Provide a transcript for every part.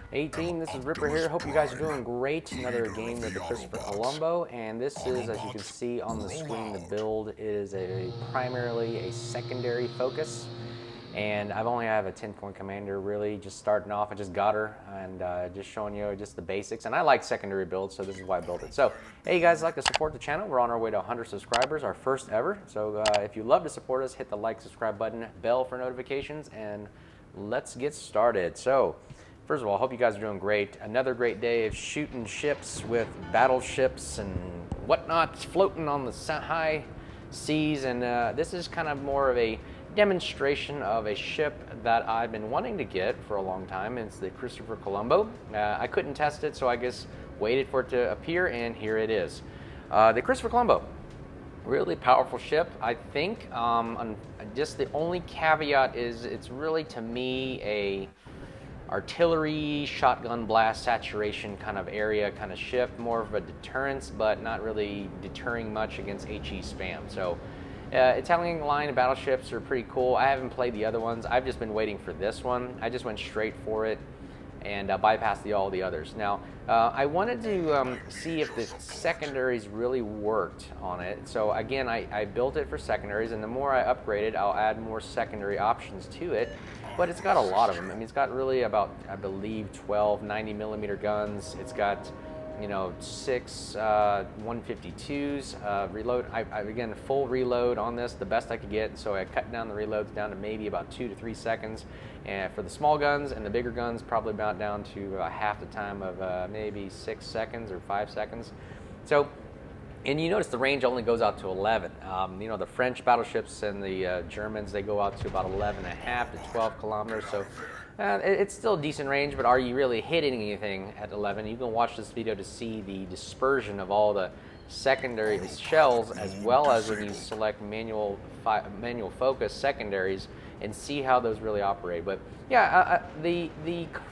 Hey team, this is Ripper here. Hope you guys are doing great. Another game with the Christopher Colombo, and this is, as you can see on the screen, the build is primarily a secondary focus. And I've only have a 10-point commander, really, just starting off. I just got her, and just showing you just the basics. And I like secondary builds, so this is why I built it. So, hey, you guys like to support the channel? We're on our way to 100 subscribers, our first ever. So if you love to support us, hit the like, subscribe button, bell for notifications, and let's get started. So, first of all, I hope you guys are doing great. Another great day of shooting ships with battleships and whatnot floating on the high seas. And this is kind of more of a demonstration of a ship that I've been wanting to get for a long time. It's the Christopher Colombo. I couldn't test it, so I just waited for it to appear, and here it is. The Christopher Colombo. Really powerful ship, I think. Just the only caveat is it's really, to me, a artillery, shotgun blast, saturation kind of area, kind of ship, more of a deterrence, but not really deterring much against HE spam. So Italian line of battleships are pretty cool. I haven't played the other ones. I've just been waiting for this one. I just went straight for it and bypassed all the others. Now, I wanted to see if the secondaries really worked on it. So again, I built it for secondaries, and the more I upgrade it, I'll add more secondary options to it. But it's got a lot of them. I mean, it's got really about, I believe, 12 90mm guns. It's got, you know, 6 152s. Reload, again, full reload on this, the best I could get. So I cut down the reloads down to maybe about 2 to 3 seconds. And for the small guns and the bigger guns, probably about down to half the time of maybe 6 seconds or 5 seconds. So, and you notice the range only goes out to 11. You know, the French battleships and the Germans, they go out to about 11.5 to 12 kilometers. So it's still a decent range, but are you really hitting anything at 11? You can watch this video to see the dispersion of all the secondary shells, as well as when you select manual focus secondaries, and see how those really operate. But yeah, the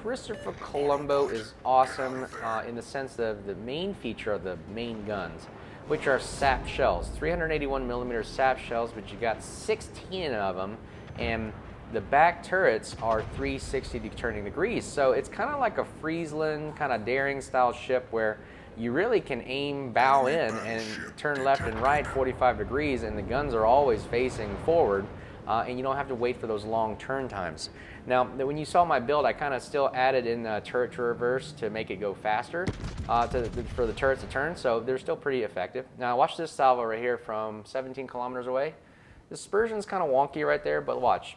Christopher Colombo is awesome in the sense of the main feature of the main guns, which are sap shells, 381mm sap shells, but you got 16 of them, and the back turrets are 360 turning degrees. So it's kind of like a Friesland kind of daring style ship where you really can aim bow in and turn left and right 45 degrees, and the guns are always facing forward. And you don't have to wait for those long turn times. Now, when you saw my build, I kind of still added in turret to reverse to make it go faster for the turrets to turn, so they're still pretty effective. Now, watch this salvo right here from 17 kilometers away. The dispersion's kind of wonky right there, but watch.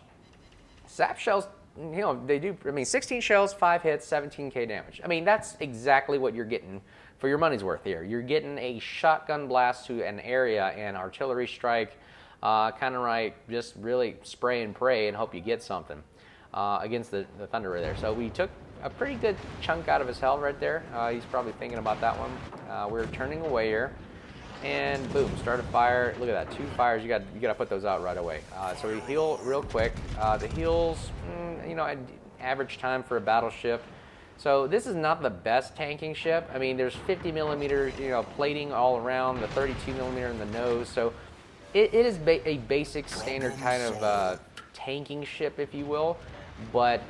Sap shells, you know, they do, I mean, 16 shells, 5 hits, 17k damage. I mean, that's exactly what you're getting for your money's worth here. You're getting a shotgun blast to an area and artillery strike, kind of like just really spray and pray and hope you get something against the Thunder right there. So we took a pretty good chunk out of his health right there. He's probably thinking about that one. We're turning away here, and boom, start a fire. Look at that, 2 fires. You got to put those out right away. So we heal real quick. The heals, you know, average time for a battleship. So this is not the best tanking ship. I mean, there's 50mm, you know, plating all around, the 32mm in the nose. So it is a basic standard kind of tanking ship, if you will, but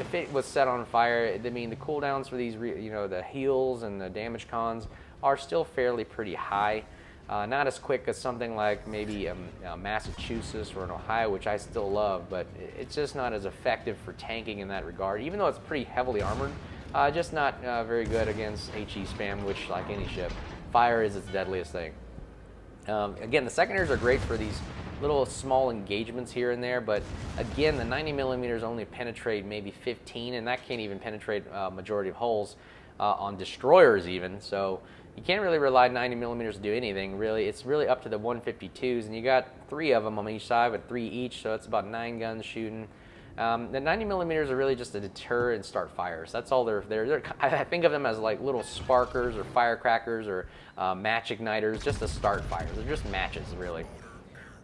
if it was set on fire, I mean, the cooldowns for these, you know, the heals and the damage cons are still fairly pretty high. Not as quick as something like maybe Massachusetts or an Ohio, which I still love, but it's just not as effective for tanking in that regard, even though it's pretty heavily armored. Just not very good against HE spam, which, like any ship, fire is its deadliest thing. Again, the secondaries are great for these little small engagements here and there, but again, the 90mm only penetrate maybe 15, and that can't even penetrate majority of holes on destroyers even. So you can't really rely on 90mm to do anything, really. It's really up to the 152s, and you got 3 of them on each side with 3 each, so it's about 9 guns shooting. The 90mm are really just to deter and start fires. That's all they're I think of them as like little sparkers or firecrackers or match igniters, just to start fires. They're just matches, really.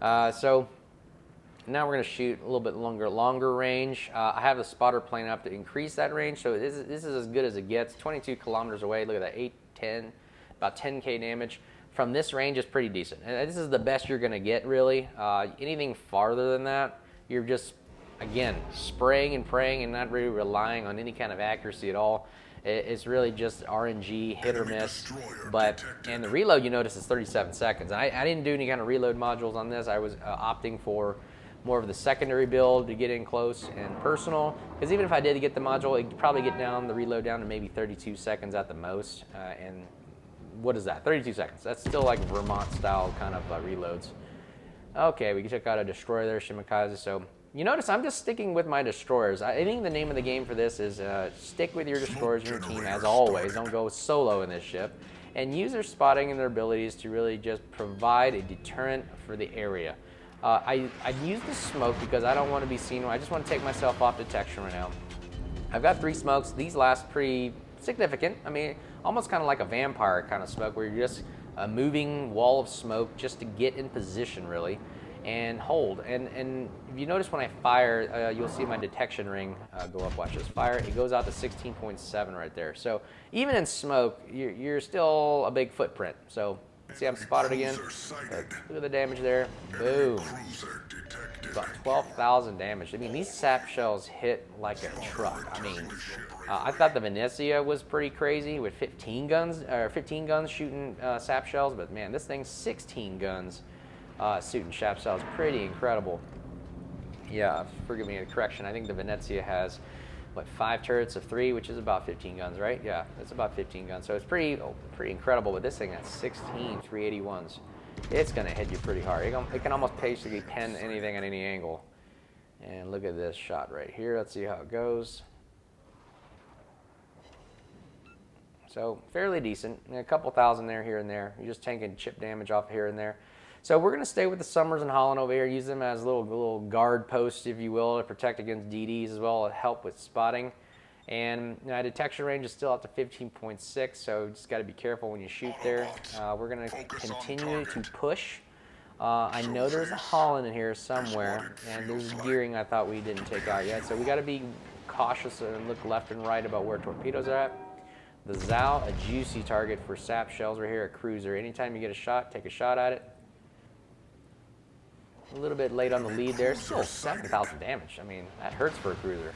So now we're going to shoot a little bit longer range. I have the spotter plane up to increase that range, so this is as good as it gets. 22 kilometers away. Look at that, 8, 10, about 10k damage. From this range is pretty decent, and this is the best you're going to get, really. Anything farther than that, you're just again, spraying and praying and not really relying on any kind of accuracy at all. It's really just RNG, hit or miss. And the reload, you notice, is 37 seconds. I didn't do any kind of reload modules on this. I was opting for more of the secondary build to get in close and personal. Because even if I did get the module, it'd probably get the reload down to maybe 32 seconds at the most. And what is that? 32 seconds. That's still like Vermont style kind of reloads. Okay, we took out a destroyer there, Shimakaze. So you notice I'm just sticking with my destroyers. I think the name of the game for this is stick with your destroyers in your team as always. Don't go solo in this ship. And use their spotting and their abilities to really just provide a deterrent for the area. I use the smoke because I don't want to be seen. I just want to take myself off detection right now. I've got 3 smokes. These last pretty significant. I mean, almost kind of like a vampire kind of smoke where you're just a moving wall of smoke just to get in position, really, and hold. And if you notice when I fire, you'll see my detection ring go up. Watch this. Fire. It goes out to 16.7 right there. So even in smoke, you're still a big footprint. So see, I'm spotted again. Look at the damage there. Boom. About 12,000 damage. I mean, these sap shells hit like a truck. I mean, I thought the Venezia was pretty crazy with 15 guns shooting sap shells, but man, this thing's 16 guns shooting sap shells. Pretty incredible. Yeah, forgive me a correction. I think the Venezia has, what, 5 turrets of 3, which is about 15 guns, right? Yeah, it's about 15 guns. So it's pretty incredible. But this thing has 16 381s. It's going to hit you pretty hard. It can almost basically pen anything at any angle. And look at this shot right here. Let's see how it goes. So fairly decent. A couple thousand there, here and there. You're just taking chip damage off here and there. So we're going to stay with the Summers and Holland over here. Use them as little guard posts, if you will, to protect against DDs as well, to help with spotting. And detection range is still up to 15.6, so just got to be careful when you shoot there. We're going to continue to push. I know there's a Holland in here somewhere, and there's gearing I thought we didn't take out yet. So we got to be cautious and look left and right about where torpedoes are at. The Zao, a juicy target for sap shells right here, a cruiser. Anytime you get a shot, take a shot at it. A little bit late on the lead there. Still 7,000 damage. I mean, that hurts for a cruiser.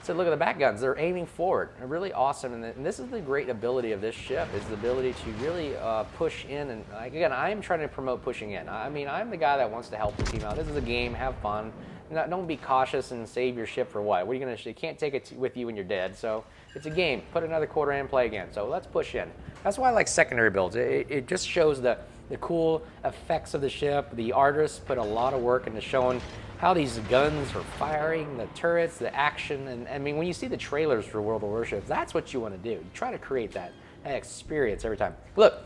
So look at the back guns. They're aiming forward. They're really awesome. And this is the great ability of this ship, is the ability to really push in. And again, I'm trying to promote pushing in. I mean, I'm the guy that wants to help the team out. This is a game. Have fun. Don't be cautious and save your ship for what? What are you going to? You can't take it with you when you're dead. So it's a game. Put another quarter in and play again. So let's push in. That's why I like secondary builds. It just shows the cool effects of the ship. The artists put a lot of work into showing how these guns are firing, the turrets, the action. And I mean, when you see the trailers for World of Warships, that's what you want to do. You try to create that experience every time. Look,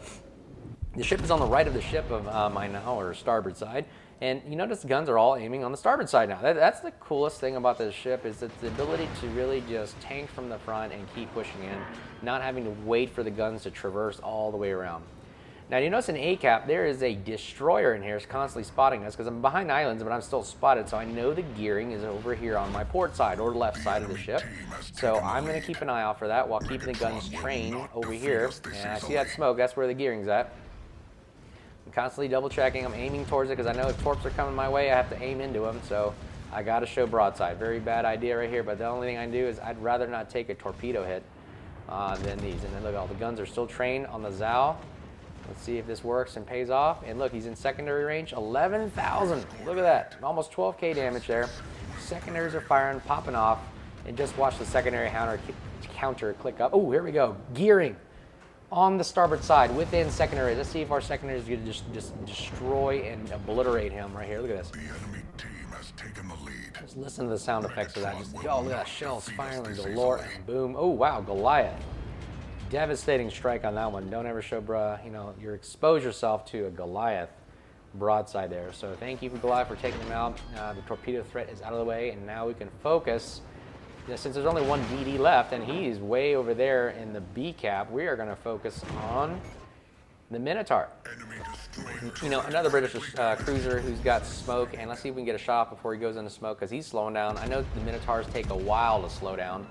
the ship is on the right of the ship of my now, or starboard side. And you notice the guns are all aiming on the starboard side now. That's the coolest thing about this ship, is that the ability to really just tank from the front and keep pushing in, not having to wait for the guns to traverse all the way around. Now, you notice in ACAP, there is a destroyer in here. It's constantly spotting us because I'm behind islands, but I'm still spotted. So I know the gearing is over here on my port side or left side of the ship. So I'm going to keep an eye out for that while keeping the guns trained over here. And I see that smoke. That's where the gearing's at. I'm constantly double checking. I'm aiming towards it because I know if torps are coming my way, I have to aim into them. So I got to show broadside. Very bad idea right here. But the only thing I can do is I'd rather not take a torpedo hit than these. And then look, all the guns are still trained on the Zao. Let's see if this works and pays off. And look, he's in secondary range, 11,000. Look at that, almost 12K damage there. Secondaries are firing, popping off. And just watch the secondary counter click up. Oh, here we go, gearing on the starboard side within secondaries. Let's see if our secondaries are gonna just destroy and obliterate him right here. Look at this. The enemy team has taken the lead. Just listen to the sound effects of that. Just, oh, look at that, shells firing galore, and boom. Oh, wow, Goliath. Devastating strike on that one. Don't ever show, you expose yourself to a Goliath broadside there. So thank you for Goliath for taking them out. The torpedo threat is out of the way, and now we can focus. Since there's only one DD left, and he's way over there in the B cap, we are going to focus on the Minotaur. Another British cruiser who's got smoke, and let's see if we can get a shot before he goes into smoke, because he's slowing down. I know the Minotaurs take a while to slow down.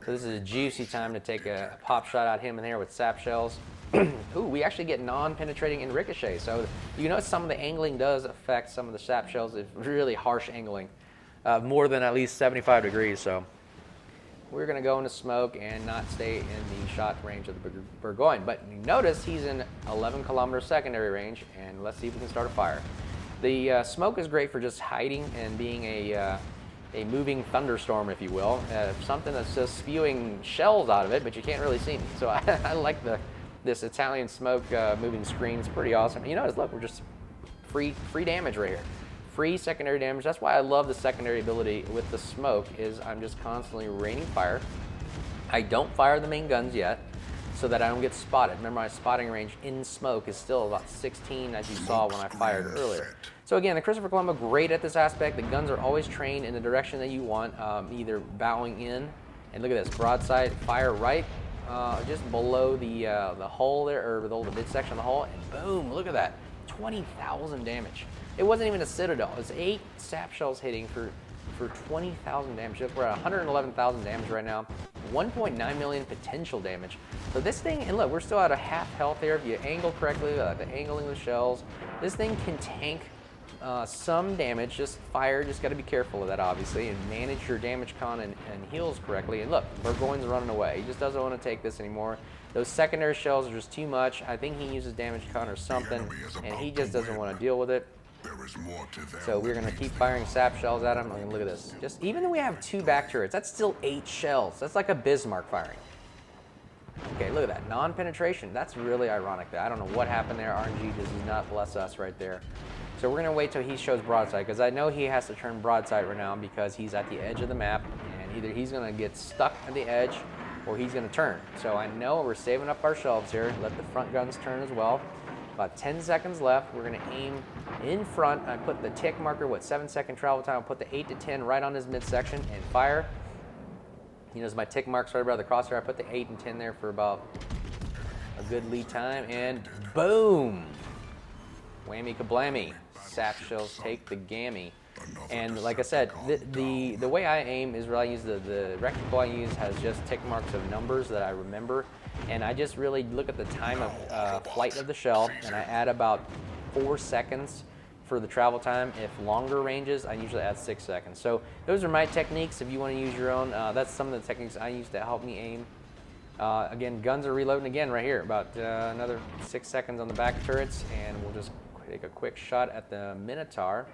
So this is a juicy time to take a pop shot at him in there with sap shells. Ooh, we actually get non-penetrating and ricochet. So you know some of the angling does affect some of the sap shells. It's really harsh angling. more than at least 75 degrees. So we're going to go into smoke and not stay in the shot range of the Burgoyne. But notice he's in 11 kilometer secondary range, and let's see if we can start a fire. The smoke is great for just hiding and being a moving thunderstorm, if you will. Something that's just spewing shells out of it, but you can't really see me. So I like this Italian smoke moving screen. It's pretty awesome. You notice, look, we're just free damage right here. Free secondary damage. That's why I love the secondary ability with the smoke, is I'm just constantly raining fire. I don't fire the main guns yet so that I don't get spotted. Remember, my spotting range in smoke is still about 16, as you saw when I fired earlier. So again, the Christopher Colombo, great at this aspect. The guns are always trained in the direction that you want, either bowing in, and look at this, broadside, fire right just below the hull there, or below the midsection of the hull, and boom, look at that, 20,000 damage. It wasn't even a citadel. It was 8 sap shells hitting for 20,000 damage. We're at 111,000 damage right now. 1.9 million potential damage. So this thing, and look, we're still at a half health here. If you angle correctly, the angling of the shells, this thing can tank some damage. Just fire, just got to be careful of that, obviously, and manage your damage con and heals correctly. And look, Burgoyne's running away. He just doesn't want to take this anymore. Those secondary shells are just too much. I think he uses damage con or something, and he just doesn't want to deal with it. So we're going to keep firing sap shells at him. I mean, look at this. Just even though we have 2 back turrets, that's still 8 shells. That's like a Bismarck firing. Okay, look at that. Non-penetration. That's really ironic. I don't know what happened there. RNG does not bless us right there. So we're going to wait till he shows broadside, because I know he has to turn broadside right now because he's at the edge of the map, and either he's going to get stuck at the edge or he's going to turn. So I know we're saving up our shelves here. Let the front guns turn as well. About 10 seconds left. We're going to aim in front. I put the tick marker, 7-second travel time. I'll put the 8 to 10 right on his midsection and fire. You know, my tick marks right above the crosshair. I put the 8 and 10 there for about a good lead time, and boom! Whammy kablammy. Sap shells take the gammy. And like I said, the way I aim is really I use the reticle I use has just tick marks of numbers that I remember, and I just really look at the time of flight of the shell, and I add about 4 seconds for the travel time. If longer ranges, I usually add 6 seconds. So those are my techniques. If you want to use your own, that's some of the techniques I use to help me aim. Again, guns are reloading again right here. About another 6 seconds on the back turrets, and we'll just take a quick shot at the Minotaur.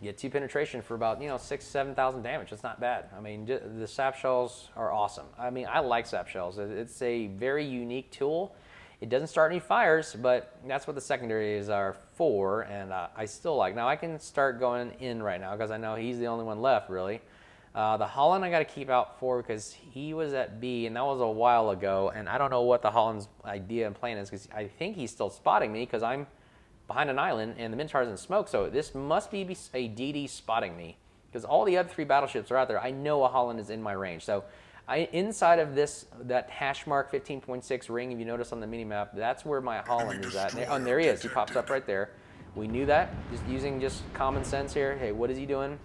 Get 2 penetration for about 6,000-7,000 damage. That's not bad. I mean, the sap shells are awesome. I mean, I like sap shells. It's a very unique tool. It doesn't start any fires, but that's what the secondaries are for, and I still like. Now I can start going in right now because I know he's the only one left, really. The Holland I got to keep out for because he was at B, and that was a while ago, and I don't know what the Holland's idea and plan is because I think he's still spotting me because I'm behind an island and the Minotaur's in smoke, so this must be a DD spotting me because all the other 3 battleships are out there. I know a Holland is in my range, so inside of that hash mark 15.6 ring, if you notice on the mini map, that's where my Holland is at. And there he is. He pops up right there. We knew that just using common sense here. Hey, what is he doing?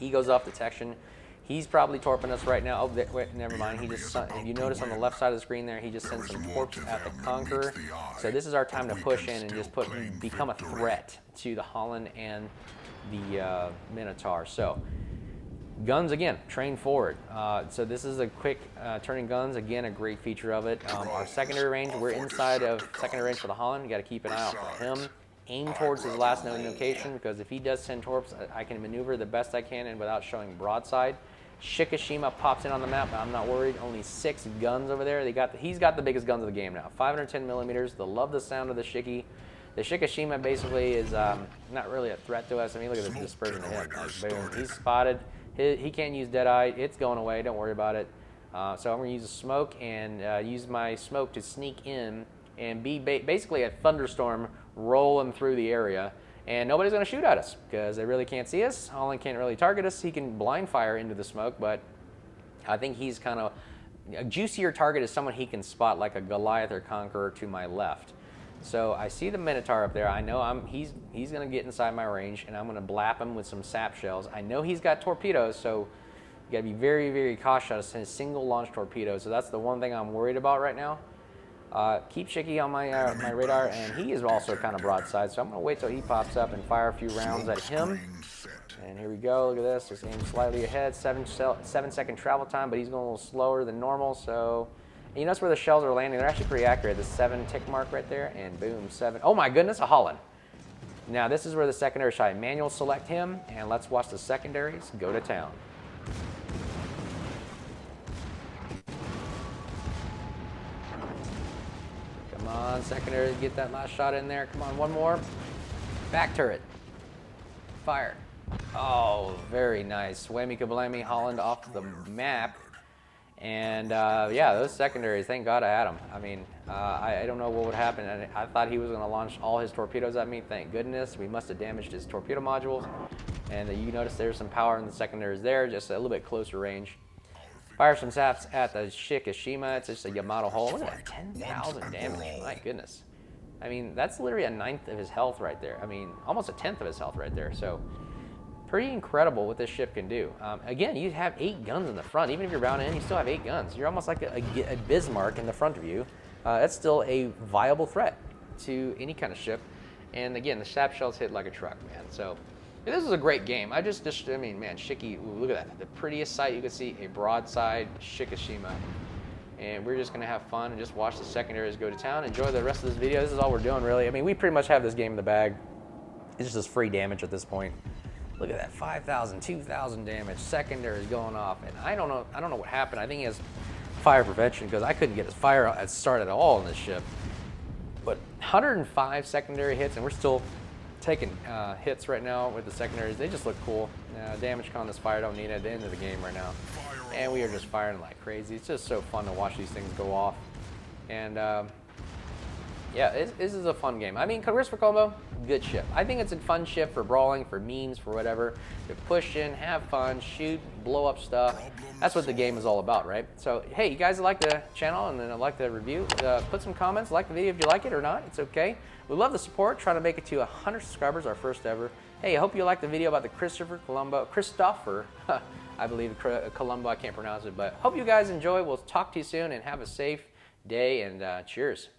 He goes off detection. He's probably torping us right now. Oh, wait, never mind. If you notice on the left side of the screen there, he just sends some torps at the Conqueror. So this is our time to push in and just become a threat to the Holland and the Minotaur. So guns, again, train forward. So this is a quick turning guns. Again, a great feature of it. Our secondary range, we're inside of secondary range for the Holland. You got to keep an eye out for him. Aim towards his last known location because if he does send torps, I can maneuver the best I can and without showing broadside. Shikishima pops in on the map. I'm not worried. Only 6 guns over there. He's got the biggest guns of the game now. 510 millimeters. They love the sound of the Shiki. The Shikishima basically is not really a threat to us. I mean, look at this dispersion of him. Boom. He's spotted. He can't use Deadeye. It's going away. Don't worry about it. So I'm going to use a smoke and use my smoke to sneak in and be basically a thunderstorm rolling through the area. And nobody's going to shoot at us because they really can't see us. Holland can't really target us. He can blind fire into the smoke, but I think he's kind of a juicier target is someone he can spot like a Goliath or Conqueror to my left. So I see the Minotaur up there. I know he's going to get inside my range, and I'm going to blap him with some sap shells. I know he's got torpedoes, so you got to be very, very cautious. His single launch torpedoes. So that's the one thing I'm worried about right now. Keep Shicky on my my radar, and he is also kind of broadside, so I'm going to wait till he pops up and fire a few rounds at him. And here we go, look at this, just aim slightly ahead, 7-second travel time, but he's going a little slower than normal, so... And you notice where the shells are landing, they're actually pretty accurate, the 7 tick mark right there, and boom, 7. Oh my goodness, a Holland. Now this is where the secondary shot, manual select him, and let's watch the secondaries go to town. Come on, secondary, get that last shot in there, come on, one more. Back turret, fire. Oh, very nice. Whammy kablami, Holland off the map. And yeah, those secondaries, thank God I had them. I mean, I don't know what would happen. I thought he was going to launch all his torpedoes at me. Thank goodness. We must have damaged his torpedo modules. And you notice there's some power in the secondaries there, just a little bit closer range. Fire some zaps at the Shikishima. It's just a Yamato hull. Look at that, 10,000 damage. My goodness. I mean, that's literally a 1/9 of his health right there. I mean, almost a 1/10 of his health right there. So, pretty incredible what this ship can do. Again, you have 8 guns in the front. Even if you're bound in, you still have 8 guns. You're almost like a Bismarck in the front of you. That's still a viable threat to any kind of ship. And again, the sap shells hit like a truck, man. So, this is a great game. I mean, man, Shiki, ooh, look at that. The prettiest sight you can see, a broadside Shikishima. And we're just going to have fun and just watch the secondaries go to town. Enjoy the rest of this video. This is all we're doing, really. I mean, we pretty much have this game in the bag. It's just free damage at this point. Look at that, 5,000, 2,000 damage. Secondary is going off, and I don't know what happened. I think he has fire prevention because I couldn't get his fire started at all in this ship. But 105 secondary hits, and we're still taking hits right now with the secondaries. They just look cool. Damage con, this fire don't need it at the end of the game right now. And we are just firing like crazy. It's just so fun to watch these things go off. And yeah, this is a fun game. I mean, Christopher Colombo, good ship. I think it's a fun ship for brawling, for memes, for whatever. To push in, have fun, shoot, blow up stuff. That's what the game is all about, right? So, hey, you guys like the channel and then like the review, put some comments, like the video if you like it or not. It's okay. We love the support, trying to make it to 100 subscribers, our first ever. Hey, I hope you liked the video about the Christopher, I believe Colombo, I can't pronounce it, but hope you guys enjoy. We'll talk to you soon and have a safe day, and cheers.